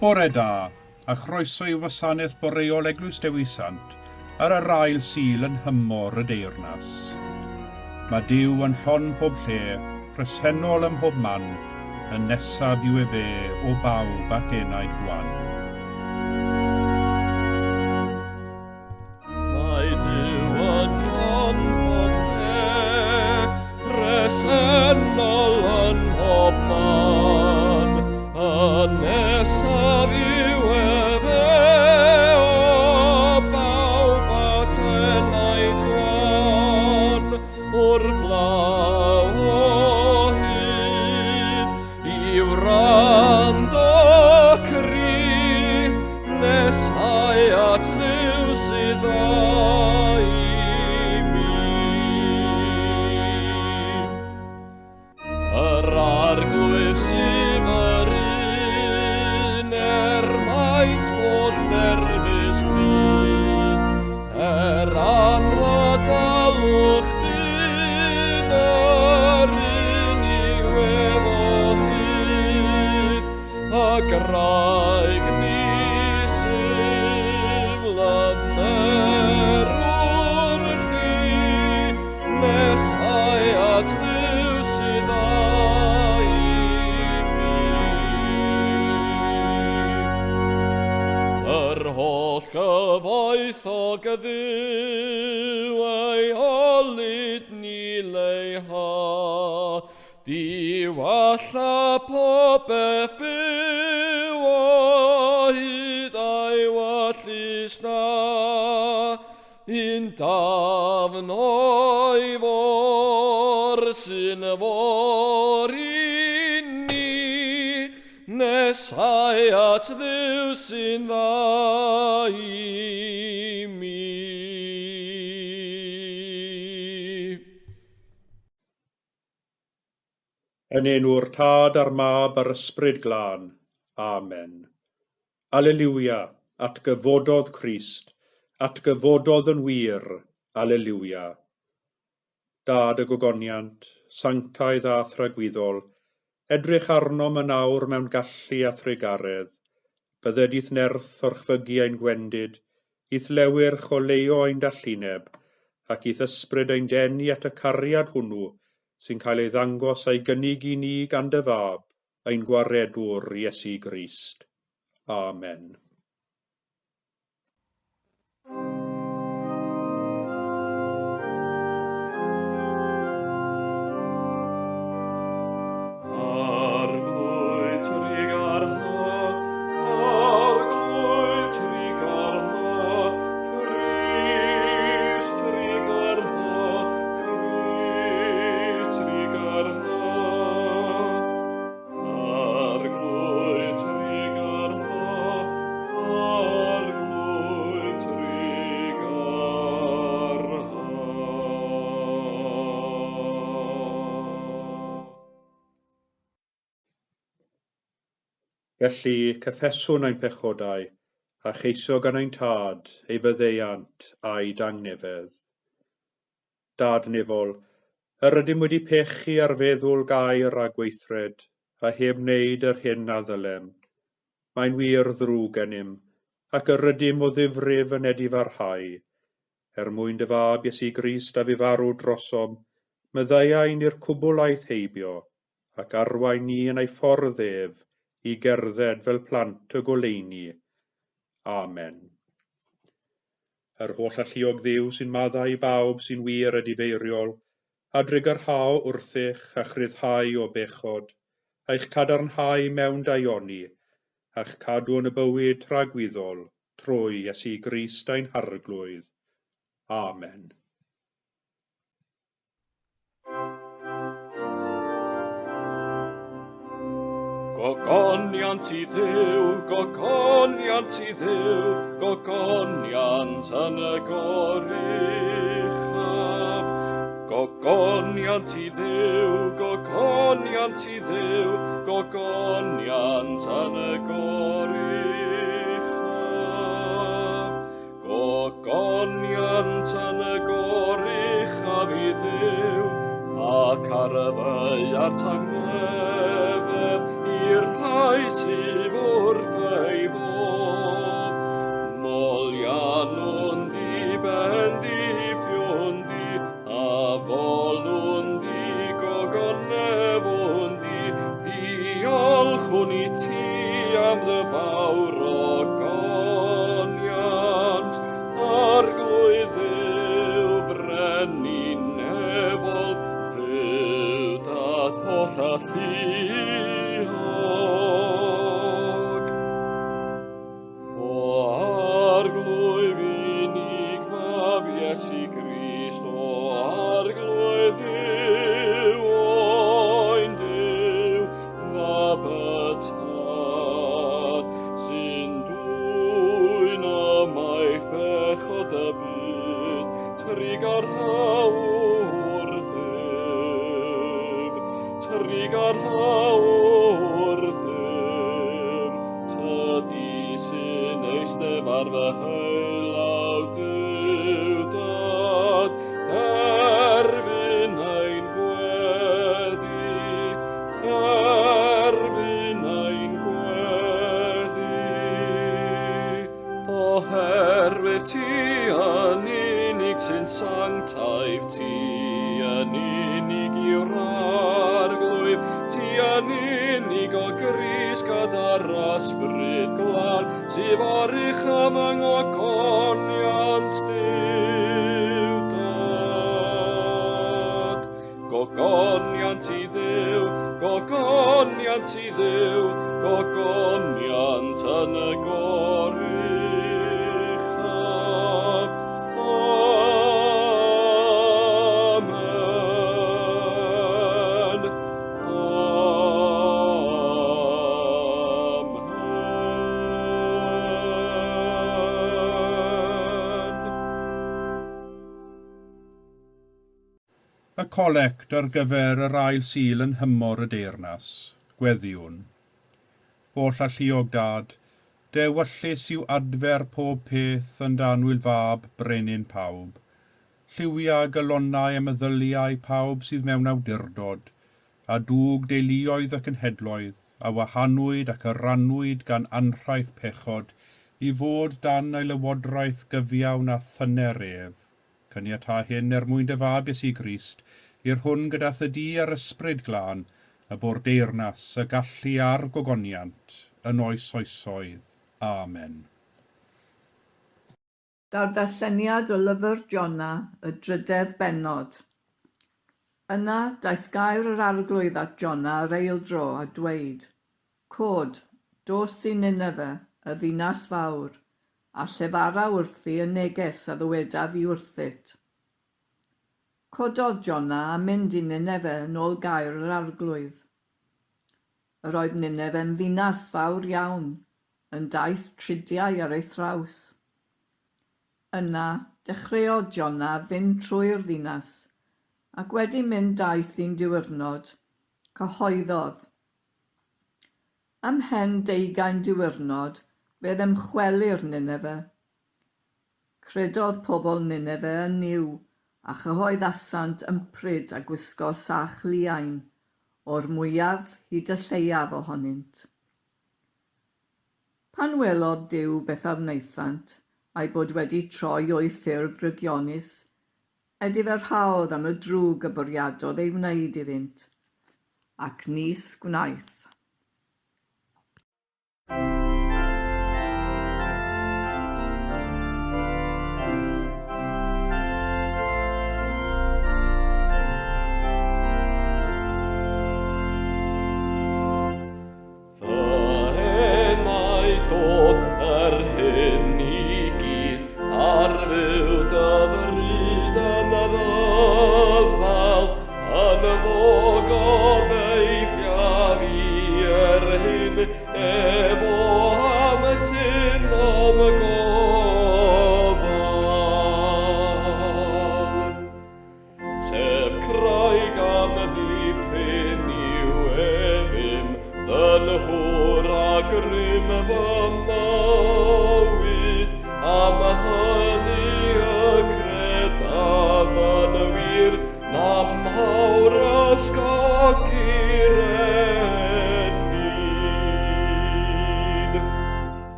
Bore da, a chroeso i Gwasanaeth Boreol Eglwys Dewi Sant ar yr ail sil yn hymor y Teyrnas. Mae Duw yn llon pob lle, presennol ym mhob man, yn nesaf yw e fe o bawb ac enaid gwan. Mae Duw yn llon pob lle, presennol yn mhob man, yn nesaf yw e fe o bawb ac enaid gwan, o'r flaw o hyd i wrando cri, nesau at Dduw sydd dda i mi. Yr arglwydd sydd yr un maint bod nerfus gyd, anwadalwch dyn yr un yw efo hyd, a graig ni gyfoethog y Dduw ei olyd ni leihau, diwalla popeth byw o hyd ei wallus na, un dafn o'i for sy'n for i ni, nesau at Dduw sy'n dda i mi. Yn enw'r Tad a'r Mab a'r Ysbryd Glân. Amen. Alleluia, atgyfododd Crist, atgyfododd yn wir. Alleluia. Dad y gogoniant, sanctaidd a thragwyddol, edrych arnom yn awr mewn gallu a thregaredd, bydded i'th nerth o'r chfygu ein gwendid, i'th lewyrch o leo ein dallineb, ac i'th ysbryd ein denu at y cariad hwnnw, sy'n cael ei ddangos a'i gynnig i ni gan dy fab, ein gwaredwr Iesu Grist. Amen. Felly, cyffeswn ein pechodau, a cheisio gan ein tad, ei fyddeiant a'i dangnefedd. Dad nefol, yr ydym wedi pechu ar feddwl gair a gweithred, a heb wneud yr hyn a ddylem. Mae'n wir ddrwg gennym, ac yr ydym o ddifrif yn edifarhau. Mwyn dy fab Iesu Grist a fi farw drosom, meddaiain i'r cwbwlaeth heibio, ac arwain ni yn ei ffordd ef, i gerdded fel plant y goleuni. Amen. Yr holl alluog Dduw sy'n maddau i bawb sy'n wir a difeiriol, a drigyrhau wrthych a chryddhau o bechod, a'ch cadarnhau mewn daioni, a'ch cadw yn y bywyd rhagwyddol, trwy Iesu Grist ein harglwydd. Amen. Gogoniant i Dduw, gogoniant i Dduw, gogoniant yn y goruchaf. Gogoniant i Dduw, gogoniant i Dduw, gogoniant yn y goruchaf. Gogoniant yn y goruchaf i Dduw, ac ar y feiar tangnefedd i'r rhai sydd wrth ei volwn di gogonefwn di, diolchwn i ti am dy fawr ogoniant, arglwydd Dduw frenin nefol, Dduw dad holl a lluog. O arglwydd unig mab Iesu Grist, o arglwydd Dduw oen Dduw, mab y tad, sy'n dwyn amaeth bechod y byd, trig ar hawr ddim, trig ar hawr ddim, tydi sy'n eistedd ar fy heilaw Dduw dad, derbyn ein gweddi, derbyn ein gweddi. Oherwydd ti yn unig sy'n sanctaidd, ti yn unig yw'r arglwydd, ti yn unig o Grist gyda'r ysbryd glân, sydd orych am yng ngogoniant Dduw dad. Gogoniant i Dduw, gogoniant i Dduw, gogoniant yn y goruchaf. Amen. Y colect ar gyfer yr ail sul yn hymor y Teyrnas, Gweddiwn. O lluog dad, dewyllus yw adfer pob peth yn danwyl fab brenin pawb. Lliwia galonnau y meddyliau pawb sydd mewn awdurdod, a dŵg deuluoedd ac yn hedloedd, a wahanwyd ac arannwyd gan anrhaith pechod, i fod dan ei lywodraeth gyfiawn a thyner ef. Cyniata hyn mwyn dy fab Iesu Grist, i'r hwn gyda thydi ar ysbryd glân, y bo'r Teyrnas, y gallu a'r gogoniant, yn oes oesoedd. Amen. Daw'r darlleniad o lyfr Jona, y 3 bennod. Yna daeth gair yr arglwydd at Jona yr eildro a dweud, Cod, dos i Nineve, y ddinas fawr, a llefara wrthi y neges a ddywedaf i wrthyt. Cododd Jona a mynd i Nineve yn ôl gair yr arglwydd. Yr oedd Nineve yn ddinas fawr iawn, yn daith tridiau ar ei thraws. Yna dechreuodd Jona fynd trwy'r ddinas, ac wedi mynd daith un diwrnod, cyhoeddodd. Ymhen 20 diwrnod, fe ddymchweli'r Nineve. Credodd pobl Nineve yn niw, a chyhoeddasant ympryd a gwisgo sach liain, o'r mwyaf hyd y lleiaf ohonynt. Pan welodd Duw beth ar wnaethant, a'i bod wedi troi o'i ffurf rygionus, edifyrhaodd am y drwg y bwriadodd ei wneud iddynt, ac nis gwnaeth.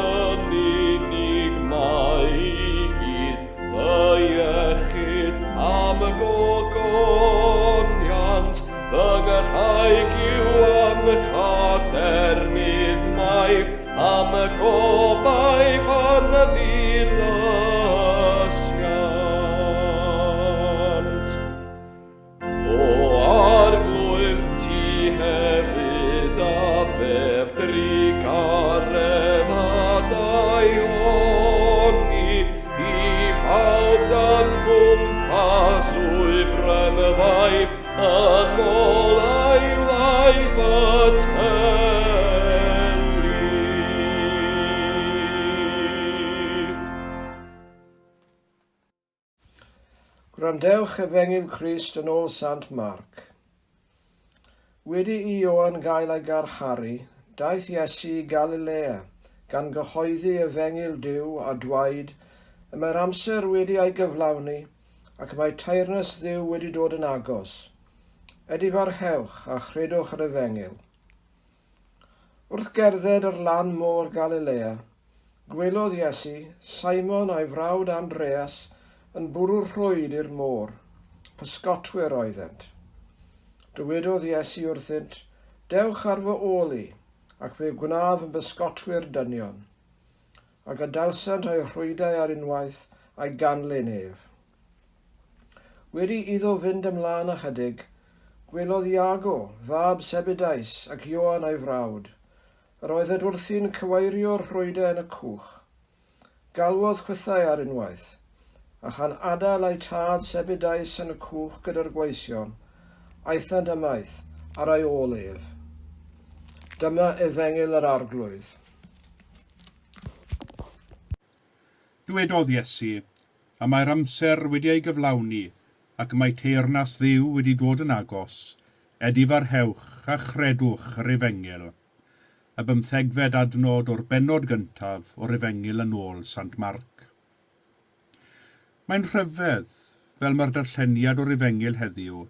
Yn unig mae i gyd, fy iechyd gogoniant, fy ngyrhaig yw am y cadernid maif, am y gobaith an y ddilasiant. O arglwydd ti hefyd a fef drigaredd a dau honni, i bawb dan gwmpas o'i brynfaif, yn ôl a'i laeth a teli. Gwrandewch Efengyl Crist yn ôl Sant Marc. Wedi i Ioan gael ei garcharu, daeth Iesu i Galilea, gan gyhoeddi Efengyl Duw a dwaed, y mae'r amser wedi ei gyflawni, ac mae Teyrnas Dduw wedi dod yn agos. Edifarhewch a chredwch yr Efengyl. Wrth gerdded ar lan môr Galilea, gwelodd Iesu Simon a'i frawd Andreas yn bwrw rhwyd i'r môr, pysgotwyr oeddent. Dywedodd Iesu wrthynt, dewch ar fy ôl i, ac fe gwnaf yn bysgotwyr dynion. Ac adalsant a'i rhwydau ar unwaith a'i ganlyn ef. Wedi iddo fynd ymlaen ychydig, gwelodd Iago, fab Sebedais, ac Ioan a'i frawd, yr oeddent wrthi'n cyweirio'r rhwydau yn y cwch. Galwodd chwythau ar unwaith, a chan adael ei tad Sebedais yn y cwch gyda'r gweision, aethant ymaith ar ei ôl ef. Dyma Efengyl yr Arglwydd. Dywedodd Iesu, a mae'r amser wedi ei gyflawni, ac mae Teyrnas Dduw wedi dod yn agos, edifarhewch a chredwch yr Efengyl. Y 15fed adnod o'r bennod gyntaf o'r Efengyl yn ôl Sant Marc. Mae'n rhyfedd, fel mae'r darlleniad o'r Efengyl heddiw,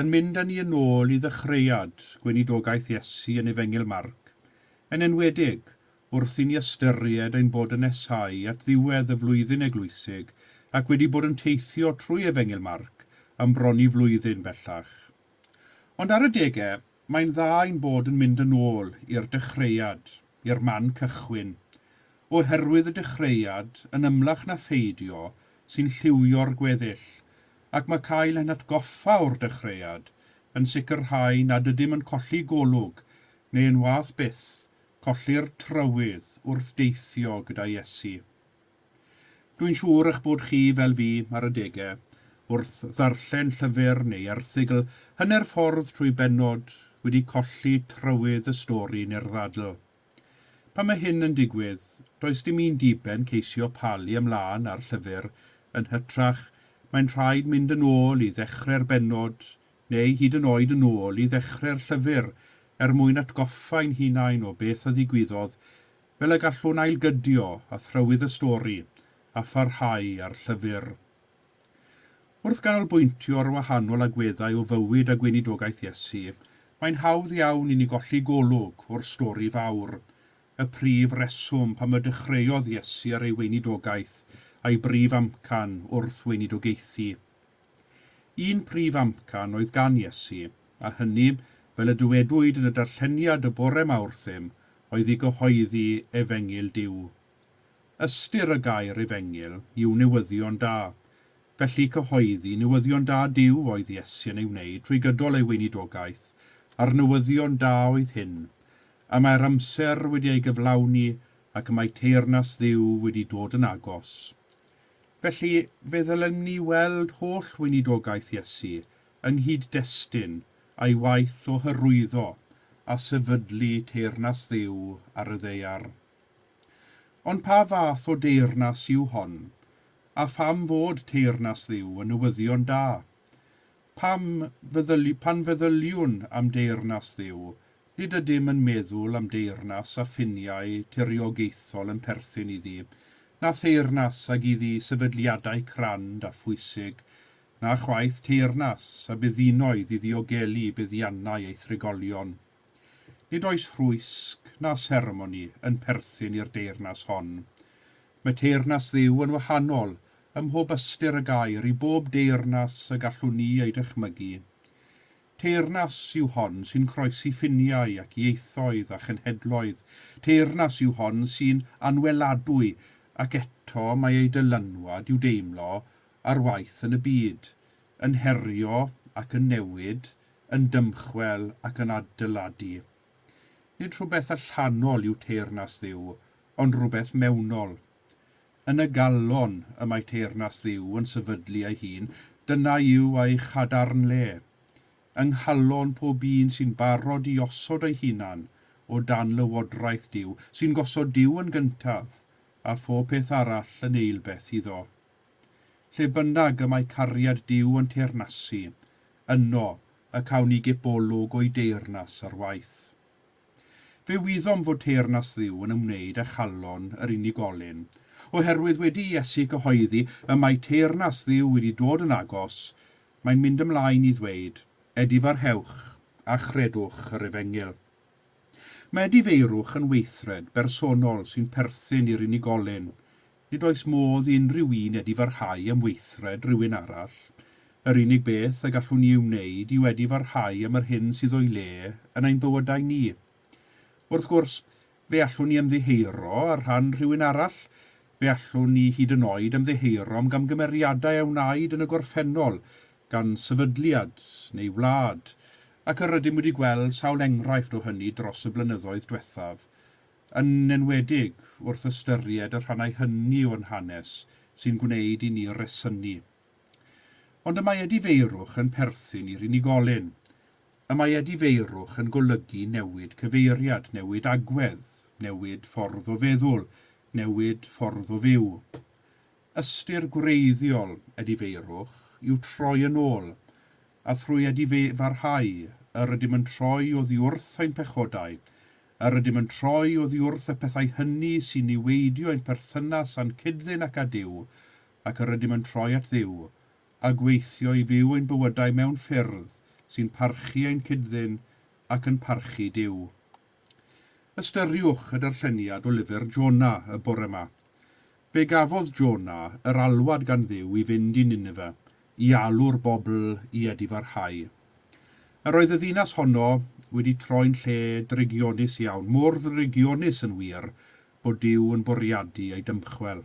yn mynd â ni yn ôl i ddechreuad gweinidogaeth Iesu yn Efengyl Marc, yn enwedig wrth i ni ystyried ein bod yn nesau at ddiwedd y flwyddyn eglwysig ac wedi bod yn teithio trwy Efengyl Marc am bron i flwyddyn bellach. Ond ar y degau, mae'n dda ein bod yn mynd yn ôl i'r dechreuad, i'r man cychwyn, oherwydd y dechreuad yn ymlach na pheidio sy'n lliwio'r gweddill, ac mae cael ein atgoffa o'r dechreuad yn sicrhau nad ydym yn colli golwg neu yn wath byth colli'r trywydd wrth deithio gyda Iesu. Dwi'n siŵr eich bod chi fel fi ar y degau wrth ddarllen llyfr neu erthygl hanner ffordd trwy bennod wedi colli trywydd y stori neu'r ddadl. Pan mae hyn yn digwydd, does dim un diben ceisio palu ymlaen ar llyfr yn hytrach mae'n rhaid mynd yn ôl i ddechrau'r bennod neu hyd yn oed yn ôl i ddechrau'r llyfr mwyn atgoffa ein hunain o beth a ddigwyddodd fel y gallwn ailgydio a thrywydd y stori a pharhau ar llyfr. Wrth ganolbwyntio ar wahanol agweddau o fywyd a gweinidogaeth Iesu, mae'n hawdd iawn i ni golli golwg o'r stori fawr, y prif reswm pam y dechreuodd Iesu ar ei weinidogaeth a'i brif amcan wrth weinidogeithi. Un prif amcan oedd gan Iesu, a hynny, fel y dywedwyd yn y darlleniad y bore Mawrthym, oedd i gyhoeddi Efengyl Duw. Ystyr y gair Efengyl yw newyddion da, felly cyhoeddi newyddion da Duw oedd Iesu yn ei wneud trwy gydol ei weinidogaeth, a'r newyddion da oedd hyn, a mae'r amser wedi ei gyflawni ac mae Teyrnas Dduw wedi dod yn agos. Felly, fe ddylen ni weld holl weinidogaeth Iesu yng nghyd-destun a'i waith o hyrwyddo a sefydlu Teyrnas Dduw ar y ddaear. Ond pa fath o deyrnas yw hon? A pham fod Teyrnas Dduw yn newyddion da? Pan feddyliwn am deyrnas Dduw, nid ydym yn meddwl am deyrnas a ffiniau tiriogaethol yn perthyn iddi, na theyrnas ag iddi sefydliadau crand a phwysig, na chwaith teyrnas a byddinoedd i ddiogelu buddiannau ei thrigolion. Nid oes rhwysg na sermoni yn perthyn i'r deyrnas hon. Mae Teyrnas Dduw yn wahanol ym mhob ystyr y gair i bob deyrnas y gallwn ni ei dychmygu. Teyrnas yw hon sy'n croesi ffiniau ac ieithoedd a chenhedloedd. Teyrnas yw hon sy'n anweladwy ac eto mae ei dylynwad i'w deimlo ar waith yn y byd, yn herio ac yn newid, yn dymchwel ac yn adeiladu. Nid rhywbeth allanol yw teyrnas Dduw, ond rhywbeth mewnol. Yn y galon y mae teyrnas Dduw yn sefydlu ei hun, dyna yw ei chadarnle. Yng nghalon pob un sy'n barod i osod ei hunan o dan lywodraeth Duw, sy'n gosod Duw yn gyntaf, a phob peth arall yn eilbeth iddo. Lle bynnag y mae cariad Duw yn teyrnasu, yno y cawn ni gipolwg o'i deyrnas ar waith. Fe wyddom fod teyrnas Dduw yn ymwneud â chalon yr unigolyn, oherwydd wedi Iesu cyhoeddi y mae teyrnas Dduw wedi dod yn agos, mae'n mynd ymlaen i ddweud, edifarhewch a chredwch yr Efengyl. Mae edifeirwch yn weithred bersonol sy'n perthyn i'r unigolyn. Nid oes modd i unrhyw un edifarhau am weithred rhywun arall. Yr unig beth y gallwn ni wneud yw edifarhau am yr hyn sydd o'i le yn ein bywydau ni. Wrth gwrs, fe allwn ni ymddiheuro ar rhan rhywun arall, fe allwn ni hyd yn oed ymddiheuro am gamgymeriadau a wnaed yn y gorffennol, gan sefydliad neu wlad, ac yr ydym wedi gweld sawl enghraifft o hynny dros y blynyddoedd diwethaf, yn enwedig wrth ystyried y rhannau hynny o'n hanes sy'n gwneud i ni resynu. Ond y mae edifeirwch yn perthyn i'r unigolyn. Y mae edifeirwch yn golygu newid cyfeiriad, newid agwedd, newid ffordd o feddwl, newid ffordd o fyw. Ystyr gwreiddiol edifeirwch yw troi yn ôl, a thrwy edifarhau, yr ydym yn troi oddi wrth ein pechodau, yr ydym yn troi oddi wrth y pethau hynny sy'n niweidio ein perthynas a'n cydddyn ac a Duw, ac yr ydym yn troi at Dduw, a gweithio i fyw ein bywydau mewn ffyrdd sy'n parchu ein cydddyn ac yn parchu Duw. Ystyriwch y darlleniad o lyfr Jona y bore yma. Fe gafodd Jona yr alwad gan Dduw i fynd i Nineve, i alw'r bobl i edifarhau. Yr oedd y ddinas honno wedi troi'n lle drigionus iawn, mor drigionus yn wir bod Duw yn bwriadu ei dymchwel.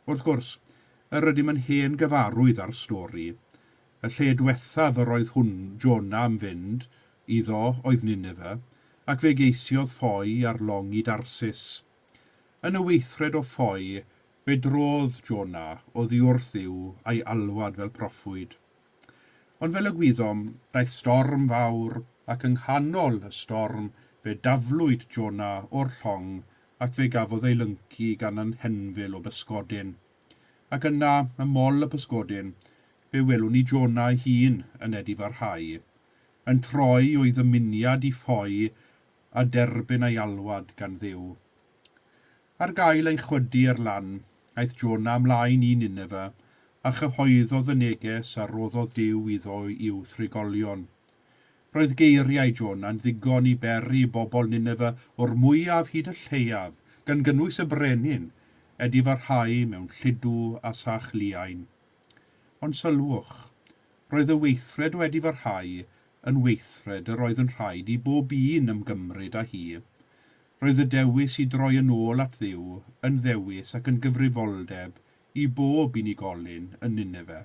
Wrth gwrs, yr ydym yn hen gyfarwydd ar stori. Y lle diwethaf yr oedd Jona am fynd, iddo oedd Nineve, ac fe geisiodd ffoi ar long i Darsys. Yn y weithred o ffoi, fe drodd Jona oddi wrth Dduw a'i alwad fel proffwyd. Ond fel y gwyddom, daeth storm fawr, ac yng nghanol y storm fe daflwyd Jona o'r llong ac fe gafodd ei lyncu gan anhenfil o bysgodyn. Ac yna, ymol y bysgodyn, fe welwn ni Jona ei hun yn edifarhau, yn troi o'i ddymuniad i ffoi a derbyn ei alwad gan Dduw. Ar gael ei chwydu ar lan, aeth Jona ymlaen i Nineve, a chyhoeddodd y neges a roddodd Duw iddo i'w thrigolion. Roedd geiriau Jona'n ddigon i beri bobl Nineve o'r mwyaf hyd y lleiaf, gan gynnwys y brenin, edifarhau mewn lludw a sach liain. Ond sylwch, roedd y weithred o edifarhau yn weithred yr oedd yn rhaid i bob un ymgymryd â hi. Roedd y dewis i droi yn ôl at Dduw yn ddewis ac yn gyfrifoldeb i bob unigolyn yn Nineve.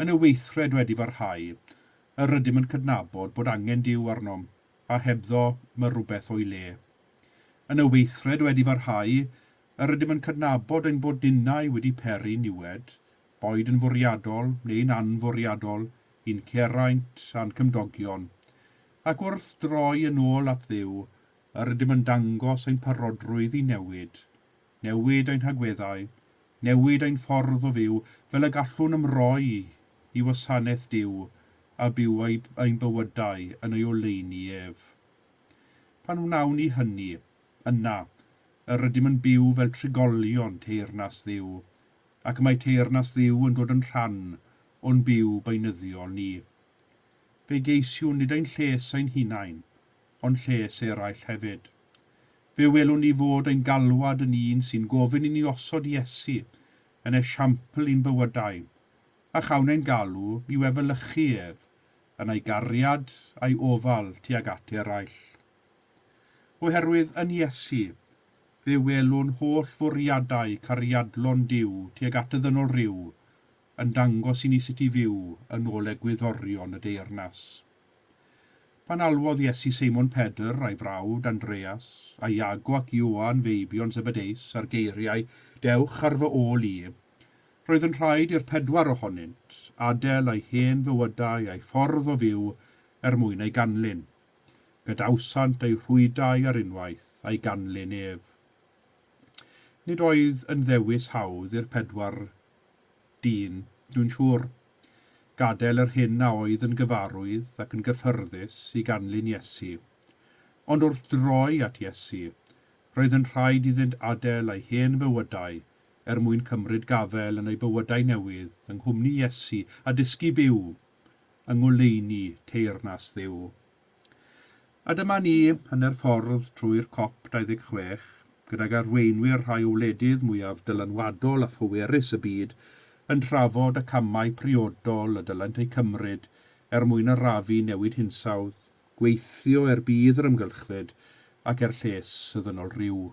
Yn y weithred wedi farhau, yr ydym yn cydnabod bod angen Duw arnom, a hebddo mae rhywbeth o'i le. Yn y weithred wedi farhau, yr ydym yn cydnabod ein bod ninnau wedi peri niwed, boed yn fwriadol neu'n anfwriadol, un ceraint a'n cymdogion, ac wrth droi yn ôl at Dduw, yr ydym yn dangos ein parodrwydd i newid ein hagweddau, newid ein ffordd o fyw fel y gallwn ymroi i wasanaeth Duw a byw ein bywydau yn ei oleuni ef. Pan wnawn ni hynny, yna, yr ydym yn byw fel trigolion Teyrnas Dduw, ac mae Teyrnas Dduw yn dod yn rhan o'n byw beunyddiol ni. Fe geisiwn nid ein lles ein hunain, ond lles eraill hefyd. Fe welwn ni fod ein galwad yn un sy'n gofyn i ni osod Iesu, yn esiampl i'n bywydau, a chawn ein galw i wefelychu ef yn ei gariad a'i ofal tuag at eraill. Oherwydd yn Iesu, fe welwn holl fwriadau cariadlon Duw tuag at y ddynol ryw yn dangos i ni sut i fyw yn ôl egwyddorion y deyrnas. Pan alwodd Iesu Seimon Pedr a'i frawd Andreas, a Iago ac Ioan feibion Zebedeus ar geiriau dewch ar fy ôl i, roedd yn rhaid i'r 4 ohonynt adael eu hen fywydau a'i ffordd o fyw mwyn ei ganlyn, gadawsant eu rhwydau ar unwaith a'i ganlyn ef. Nid oedd yn ddewis hawdd i'r 4 dyn, dwi'n siŵr, gadael yr hyn a oedd yn gyfarwydd ac yn gyffyrddus i ganlyn Iesu. Ond wrth droi at Iesu, roedd yn rhaid iddynt adael eu hen fywydau mwyn cymryd gafel yn ei bywydau newydd yng nghwmni Iesu a dysgu byw yng ngoleuni Teyrnas Dduw. A dyma ni yn yr ffordd trwy'r COP 26 gydag arweinwyr rhai wledydd mwyaf dylanwadol a phwerus y byd yn trafod y camau priodol y dylent eu cymryd mwyn arafu newid hinsawdd, gweithio bydd yr ymgylchfyd ac lles y ddynol ryw.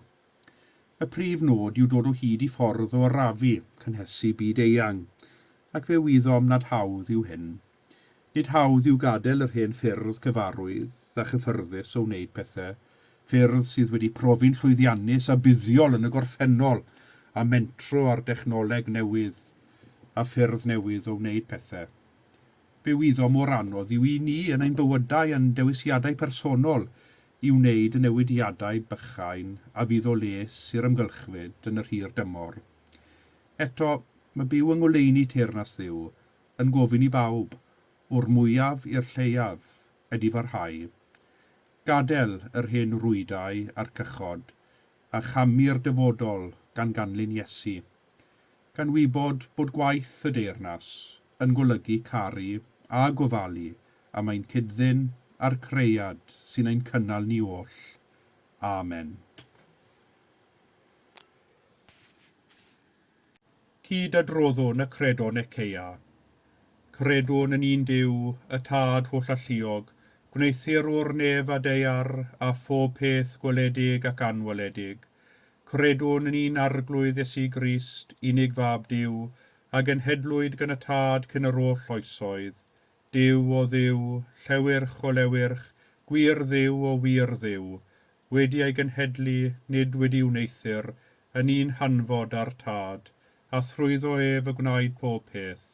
Y prif nod yw dod o hyd i ffordd o arafu cynhesu byd eang, ac fe wyddom nad hawdd yw hyn. Nid hawdd yw gadael yr hen ffyrdd cyfarwydd a chyffyrddus o wneud pethau, ffyrdd sydd wedi profi'n llwyddiannus a buddiol yn y gorffennol a mentro ar dechnoleg newydd a ffyrdd newydd o wneud pethau. Fe wyddom mor anodd yw i ni yn ein bywydau yn dewisiadau personol i wneud y newidiadau bychain a fydd o les i'r ymgylchfyd yn yr hir dymor. Eto, mae byw yng ngoleuni Teyrnas Dduw yn gofyn i bawb, o'r mwyaf i'r lleiaf, ydi farhau. Gadael yr hen rwydau a'r cychod, a chamu'r dyfodol gan ganlyn Iesu. Gan wybod bod gwaith y deyrnas yn golygu caru a gofalu, a mae'n cydddyn a'r creiad sy'n ein cynnal ni oll. Amen. Cyd adroddwn y credon Eceia. Credwn yn un Duw, y Tad holl alluog, gwneithir o'r nef a deiar a phob peth gweledig ac anweledig. Credwn yn un arglwydd Iesu Grist, unig fab Duw, a genhedlwyd gan y Tad cyn yr oll oesoedd. Duw o Dduw, llewyrch o lewyrch, gwir Dduw o wir Dduw, wedi ei genhedlu, nid wedi wneithir, yn un hanfod ar Tad, a thrwyddo ef y gwnaed pob peth.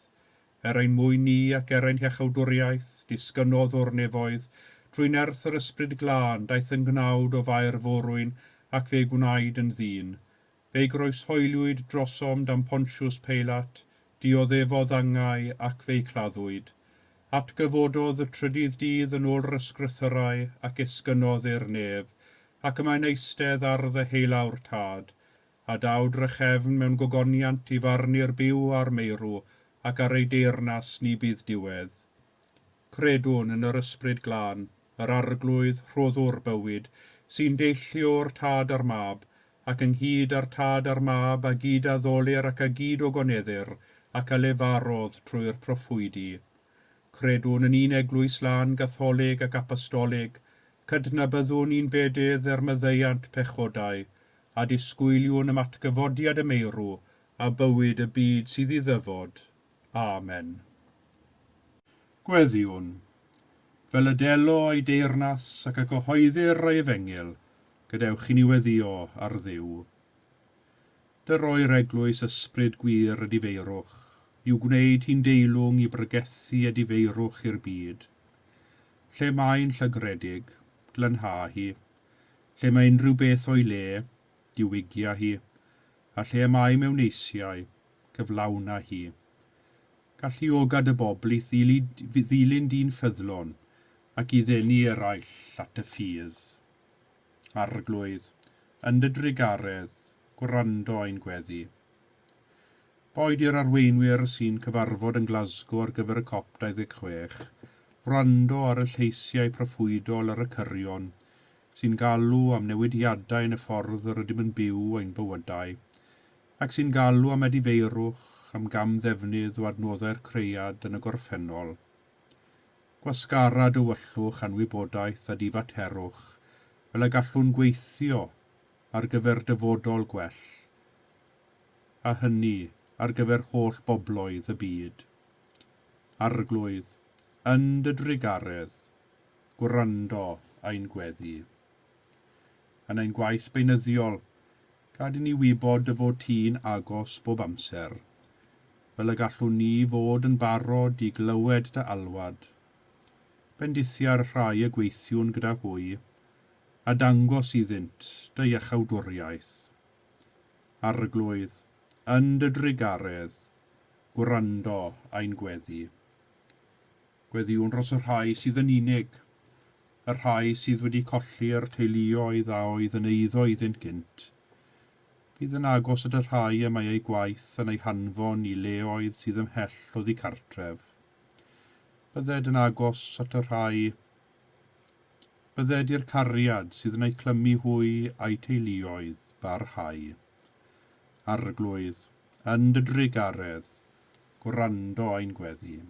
Ein mwyn ni ac ein hiachawdwriaeth, disgynodd o'r nefoedd, trwy nerth yr ysbryd glân daeth yn gnawd o fair forwyn ac fe gwnaed yn ddyn. Fe groeshoeliwyd drosom dan Pontius Pilat, dioddefodd angau ac fe claddwyd. Atgyfododd y trydydd dydd yn ôl ysgrythyrau ac esgynodd i'r nef, ac mae'n eistedd ar ddy heilawr Tad, a dawd rychefn mewn gogoniant i farnu'r byw a'r meirw, ac ar ei deyrnas ni bydd diwedd. Credwn yn yr ysbryd glân, yr arglwydd rhoddwr bywyd, sy'n deillio'r Tad a'r mab, ac ynghyd â'r Tad a'r mab a gyd a ddolir ac a gyd o goneddir, ac a lefarodd trwy'r proffwydi. Credwn yn un eglwys lan gatholig ac apostolig, cydnabyddwn un bedydd myddeiant pechodau, a disgwyliwn am atgyfodiad y meirw a bywyd y byd sydd i ddyfod. Amen. Gweddiwn, fel y delo ei deyrnas ac y gyhoeddir ei efengyl, gadewch i ni weddio ar Dduw. Dy roi'r eglwys ysbryd gwir ydi feirwch, i'w gwneud hi'n deilwng i brygethu a difeirwch i'r byd. Lle mae'n llygredeg, glynha hi, lle mae unrhyw beth o'i le, diwygia hi, a lle mae mewn eisiau, cyflawna hi. Gall iogad y bobl i ddilyn dyn ffyddlon, ac i ddenu eraill at y ffydd. Arglwydd, yn dy drigaredd, gwrando ein gweddi. Boed i'r arweinwyr sy'n cyfarfod yn Glasgow ar gyfer y COP 26, wrando ar y lleisiau proffwydol ar y cyrion, sy'n galw am newidiadau yn y ffordd yr ydym yn byw ein bywydau, ac sy'n galw am edifeirwch am gamddefnydd o adnoddau'r creiad yn y gorffennol. Gwasgarad y wyllwch anwybodaeth a difaterwch, fel y gallwn gweithio ar gyfer dyfodol gwell, a hynny ar gyfer holl bobloedd y byd. Arglwydd, yn dy drigaredd, gwrando a'n gweddi. Yn ein gwaith beunyddiol, gad i ni wybod dy fod ti'n agos bob amser, fel y gallwn ni fod yn barod i glywed dy alwad, bendithiau'r rhai y gweithiwn gyda hwy, a dangos iddynt dy iachawdwriaeth. Arglwydd, yn dy drigaredd, gwrando a'n gweddi. Gweddiwn dros y rhai sydd yn unig, y rhai sydd wedi colli'r teuluoedd a oedd yn eiddo iddynt gynt. Bydd yn agos at y rhai y mae ei gwaith yn ei hanfon i leoedd sydd ymhell oddi cartref. Bydded yn agos at y rhai, bydded i'r cariad sydd yn ei clymu hwy a'i teuluoedd barhau. Arglwydd, yn dy drigaredd, gwrando a'n gweddi.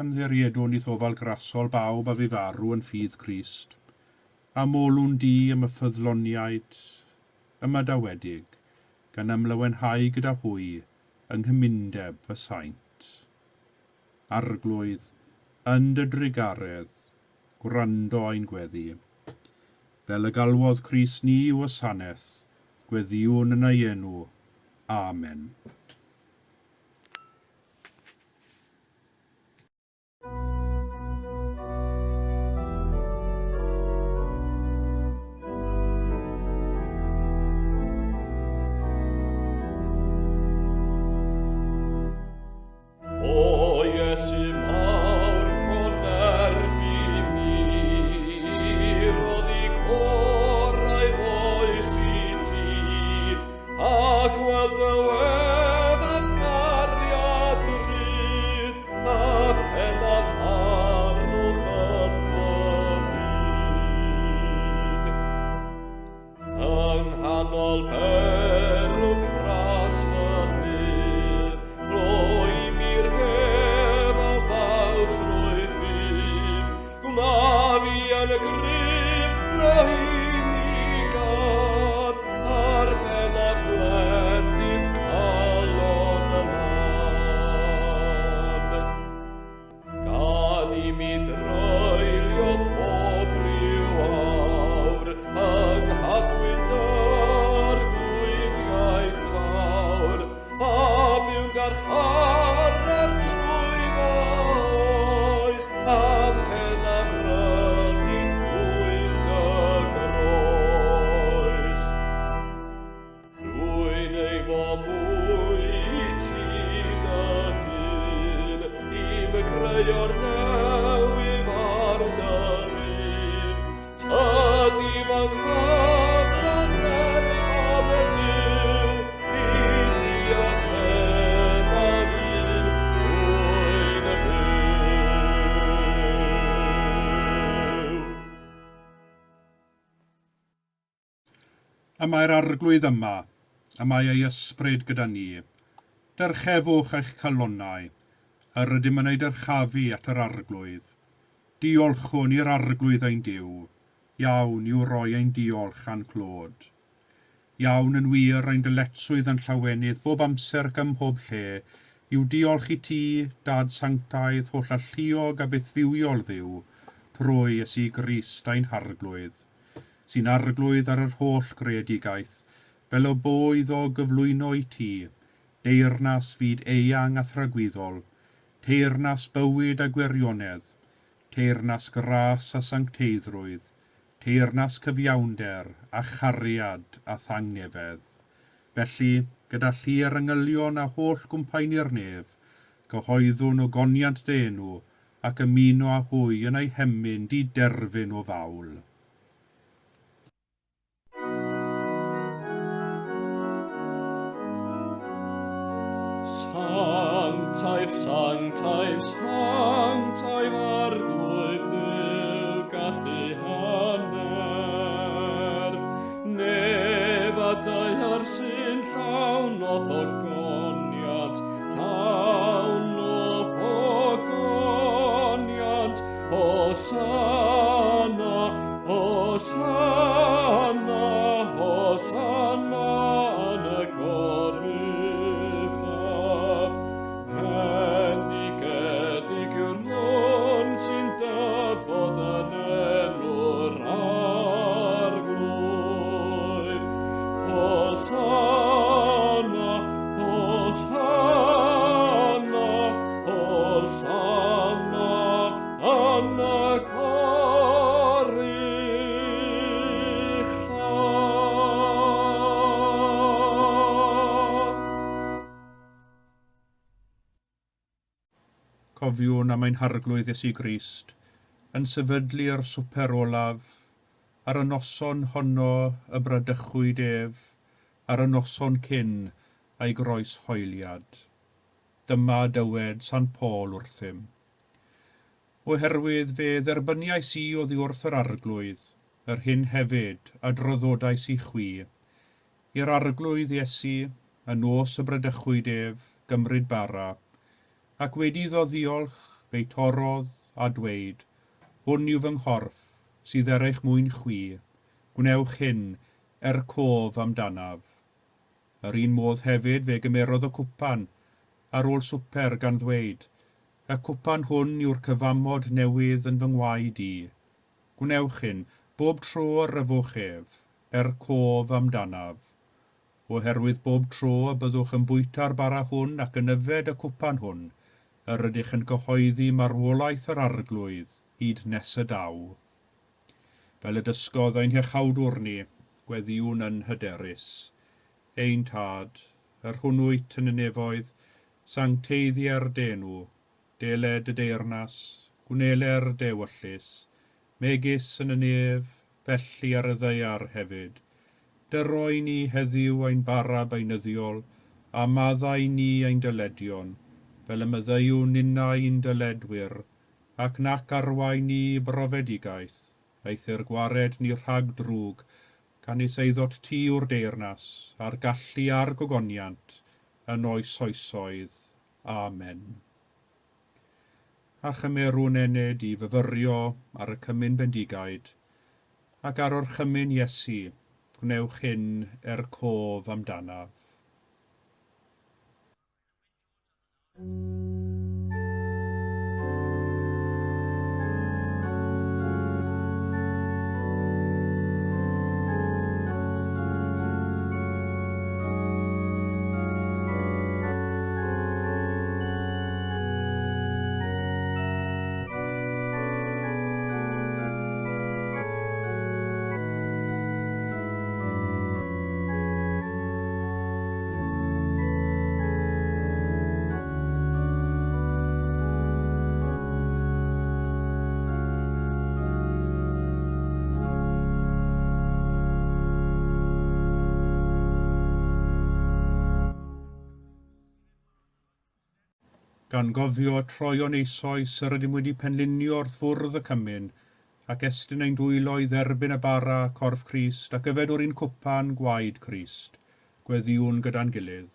Ymddiriedwn i ddofal grasol bawb a fi farw yn ffydd Crist, a molwn di am y ffyddloniaid ymydawedig, gan ymlywenhau gyda hwy yng nghymundeb y saint. Arglwydd, yn dy drigaredd, gwrando a'n gweddi. Fel y galwodd Crist ni Gwasanaeth, gweddiwn yn ei enw. Amen. Y mae'r arglwydd yma, a mae ei ysbryd gyda ni. Dyrchefwch eich calonnau, yr ydym yn ei dyrchafu at yr arglwydd. Diolchwn i'r arglwydd ein Duw, iawn i'w roi ein diolch a'n clod. Iawn yn wir ein dyletswydd yn llawenydd bob amser ac ym mhob lle, yw diolch i ti, Dad Sanctaidd, holl alluog a bethfiwiol Dduw, trwy Iesu Grist ein harglwydd, sy'n arglwydd ar yr holl greadigaeth, fel o boedd o gyflwyno i ti, deyrnas fyd eang a thragwyddol, teyrnas bywyd a gwirionedd, teyrnas gras a sancteiddrwydd, teyrnas cyfiawnder a chariad a thangnefedd. Felly, gyda llir ynghylion a holl gwmpain i'r nef, cyhoeddwn o goniant dy enw ac ymuno â hwy yn ei hemyn di derfyn o fawl. Sanctae, sanctae, sanctae, arglwydd Duw gallu hanner, nefadau ar sy'n llawn ffogoniant, llawn o ffogoniant, Hosanna, Hosanna, Hosanna yn y goruchaf. Bendigedig yw'r hwn sy'n dyfod yn enw'r arglwydd. Hosanna, Hosanna, Hosanna yn y Cofiwn am ein harglwydd Iesu Grist, yn sefydlu'r swper olaf, ar y noson honno y bradychwyd ef, ar y noson cyn a'i groes hoeliad. Dyma dywed Sant Paul wrthym. Oherwydd fe dderbyniais i oddi wrth yr arglwydd, yr hyn hefyd a droddodais i chwi, i'r arglwydd Iesu, y nos y bradychwyd ef, gymryd bara, ac wedi ddoddiolch fe'i torodd a dweud, hwn yw fy nghorff, sydd er eich mwyn chwi, gwnewch hyn cof amdanaf. Yr un modd hefyd fe gymerodd y cwpan, ar ôl swper gan ddweud, y cwpan hwn yw'r cyfamod newydd yn fy ngwaed i. Gwnewch hyn bob tro ar ryfwch ef, cof amdanaf. Oherwydd bob tro y byddwch yn bwyta'r bara hwn ac yn yfed y cwpan hwn, yr ydych yn gyhoeddi marwolaeth yr arglwydd hyd nes y daw. Fel y dysgodd ein hiechawdwr ni, gweddiwn yn hyderus. Ein tad, yr hwnnwyt yn y nefoedd, sancteiddiau'r denw, deled y Teyrnas, gwneler dewyllus, megis yn y nef, felly ar y ddeiar hefyd. Dyroi ni heddiw ein bara beinyddiol, a maddau ni ein dyledion, fel y myddeiw nina i'n dyledwyr, ac nac arwai ni brofedigaeth, eithir gwared ni rhag drwg, gan is eiddot ti o'r Teyrnas, a'r gallu a'r gogoniant, yn oes oesoedd. Amen. A chymerwn ened i fyfyrio ar y cymyn bendigaid, ac ar o'r chymyn Iesu, gwnewch hyn cof amdanaf. Gan gofio troion eisoes yr ydym wedi penlinio wrth fwrdd y cymyn, ac estyn ein dwylo i dderbyn y bara corff Crist ac yfed o'r un cwpan gwaed Crist, gweddiwn gyda'n gilydd.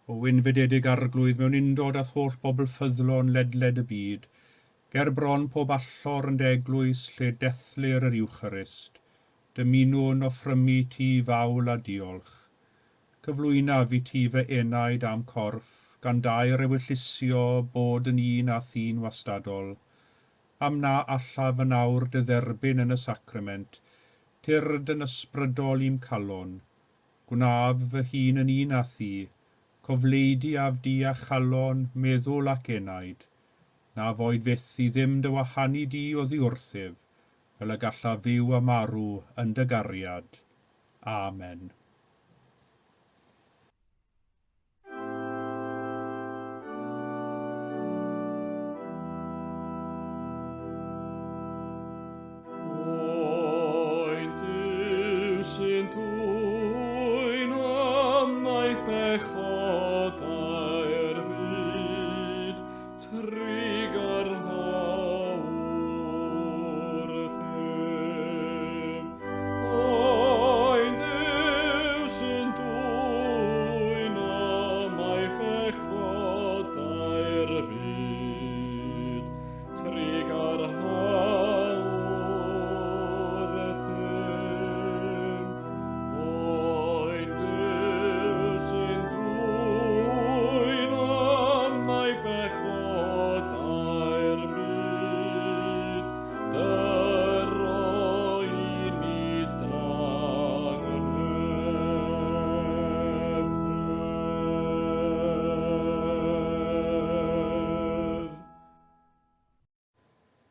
O wynfededig arglwydd mewn undod ath holl bobl ffyddlon ledled y byd, ger bron pob allor yn Eglwys lle dethlir yr Iwcharist, dymunwn offrymu ti fawl a diolch. Cyflwyna fi ti fy enaid am corff, gan dair ewyllysio bod yn un a thyn wastadol, am na allaf yn awr dy dderbyn yn y sacrament, tyrd yn ysbrydol i'm calon, gwnaf fy hun yn un a thi, cofleidi af di a chalon, meddwl ac enaid, na foed fyth i ddim dy wahanu di o ddiwrthyf, fel y gallaf fyw a marw yn dy gariad. Amen.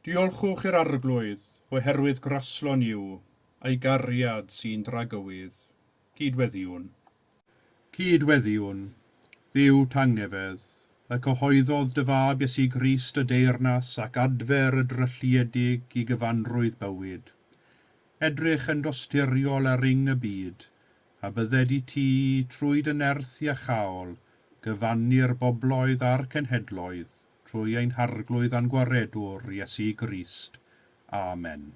Diolchwch i'r arglwydd, oherwydd graslon yw, a'i gariad sy'n dragywydd. Cydweddiwn. Cydweddiwn, Dduw tangnefedd, y cyhoeddodd dy fab Iesu Grist y Teyrnas ac adfer y drylliedig i gyfanrwydd bywyd. Edrych yn dosturiol ar ring y byd, a bydded i ti trwy dy nerth i a chaol, gyfannu'r bobloedd a'r cenhedloedd, trwy ein harglwydd a'n gwaredwr Iesu Grist. Amen.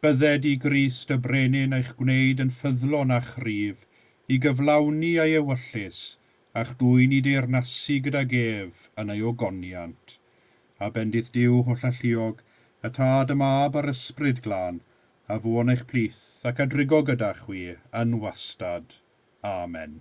Bydded i Grist y brenin eich gwneud yn ffyddlon a chrif, i gyflawni ei ewyllus, a'ch dwy'n i deyrnasu gydag ef yn ei ogoniant. A bendith Duw holl alluog, y tad y mab a'r ysbryd glân, a fôn eich plith ac a drigo gyda chwi yn wastad. Amen.